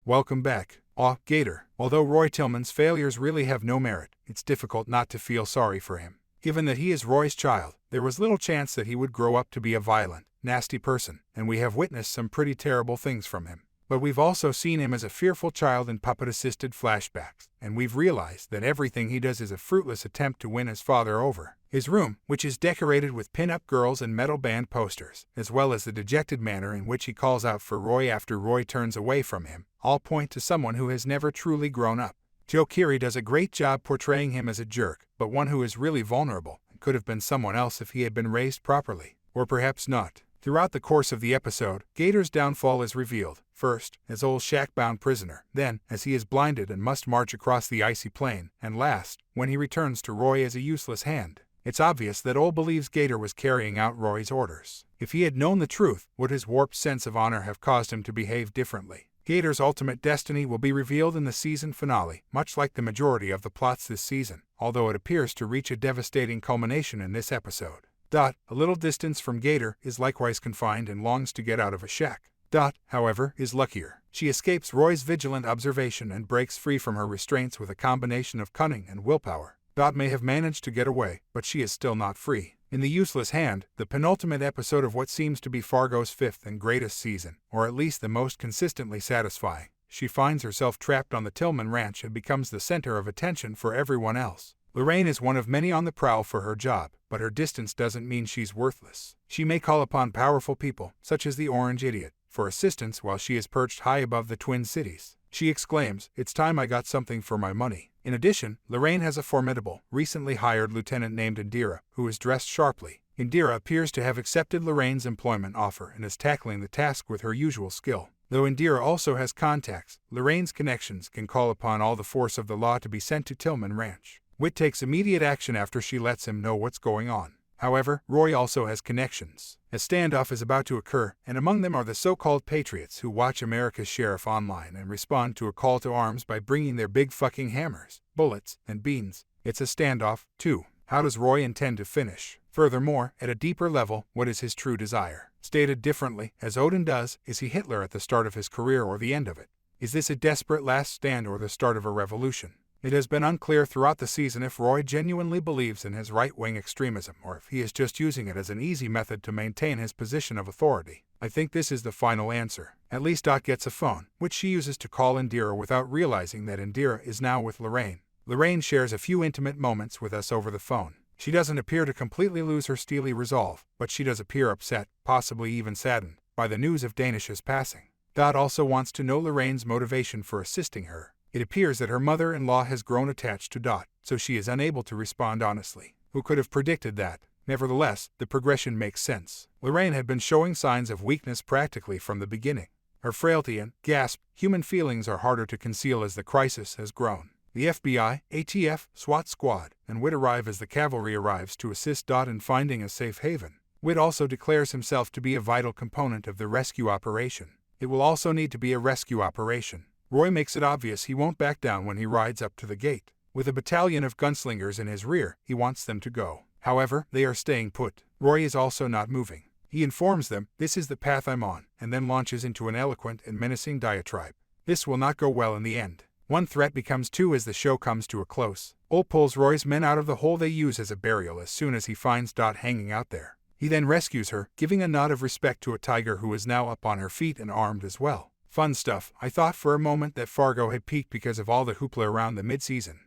Welcome back. Aw, Gator. Although Roy Tillman's failures really have no merit, it's difficult not to feel sorry for him. Given that he is Roy's child, there was little chance that he would grow up to be a violent, nasty person, and we have witnessed some pretty terrible things from him. But we've also seen him as a fearful child in puppet-assisted flashbacks, and we've realized that everything he does is a fruitless attempt to win his father over. His room, which is decorated with pin-up girls and metal band posters, as well as the dejected manner in which he calls out for Roy after Roy turns away from him, all point to someone who has never truly grown up. Joe Keery does a great job portraying him as a jerk, but one who is really vulnerable and could have been someone else if he had been raised properly. Or perhaps not. Throughout the course of the episode, Gator's downfall is revealed, first, as old shack-bound prisoner, then, as he is blinded and must march across the icy plain, and last, when he returns to Roy as a useless hand. It's obvious that Ole believes Gator was carrying out Roy's orders. If he had known the truth, would his warped sense of honor have caused him to behave differently? Gator's ultimate destiny will be revealed in the season finale, much like the majority of the plots this season, although it appears to reach a devastating culmination in this episode. Dot, a little distance from Gator, is likewise confined and longs to get out of a shack. Dot, however, is luckier. She escapes Roy's vigilant observation and breaks free from her restraints with a combination of cunning and willpower. Dot may have managed to get away, but she is still not free. In The Useless Hand, the penultimate episode of what seems to be Fargo's fifth and greatest season, or at least the most consistently satisfying, she finds herself trapped on the Tillman Ranch and becomes the center of attention for everyone else. Lorraine is one of many on the prowl for her job, but her distance doesn't mean she's worthless. She may call upon powerful people, such as the Orange Idiot, for assistance while she is perched high above the Twin Cities. She exclaims, "It's time I got something for my money." In addition, Lorraine has a formidable, recently hired lieutenant named Indira, who is dressed sharply. Indira appears to have accepted Lorraine's employment offer and is tackling the task with her usual skill. Though Indira also has contacts, Lorraine's connections can call upon all the force of the law to be sent to Tillman Ranch. Whit takes immediate action after she lets him know what's going on. However, Roy also has connections. A standoff is about to occur, and among them are the so-called patriots who watch America's Sheriff online and respond to a call to arms by bringing their big fucking hammers, bullets, and beans. It's a standoff, too. How does Roy intend to finish? Furthermore, at a deeper level, what is his true desire? Stated differently, as Odin does, is he Hitler at the start of his career or the end of it? Is this a desperate last stand or the start of a revolution? It has been unclear throughout the season if Roy genuinely believes in his right-wing extremism or if he is just using it as an easy method to maintain his position of authority. I think this is the final answer. At least Dot gets a phone, which she uses to call Indira without realizing that Indira is now with Lorraine. Lorraine shares a few intimate moments with us over the phone. She doesn't appear to completely lose her steely resolve, but she does appear upset, possibly even saddened, by the news of Danish's passing. Dot also wants to know Lorraine's motivation for assisting her. It appears that her mother-in-law has grown attached to Dot, so she is unable to respond honestly. Who could have predicted that? Nevertheless, the progression makes sense. Lorraine had been showing signs of weakness practically from the beginning. Her frailty and, gasp, human feelings are harder to conceal as the crisis has grown. The FBI, ATF, SWAT squad, and Whit arrive as the cavalry arrives to assist Dot in finding a safe haven. Whit also declares himself to be a vital component of the rescue operation. It will also need to be a rescue operation. Roy makes it obvious he won't back down when he rides up to the gate. With a battalion of gunslingers in his rear, he wants them to go. However, they are staying put. Roy is also not moving. He informs them, "This is the path I'm on," and then launches into an eloquent and menacing diatribe. This will not go well in the end. One threat becomes two as the show comes to a close. Ole pulls Roy's men out of the hole they use as a burial as soon as he finds Dot hanging out there. He then rescues her, giving a nod of respect to a tiger who is now up on her feet and armed as well. Fun stuff. I thought for a moment that Fargo had peaked because of all the hoopla around the mid-season.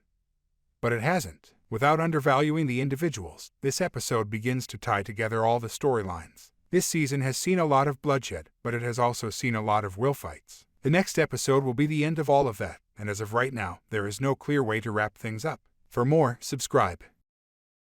But it hasn't. Without undervaluing the individuals, this episode begins to tie together all the storylines. This season has seen a lot of bloodshed, but it has also seen a lot of willfights. The next episode will be the end of all of that, and as of right now, there is no clear way to wrap things up. For more, subscribe.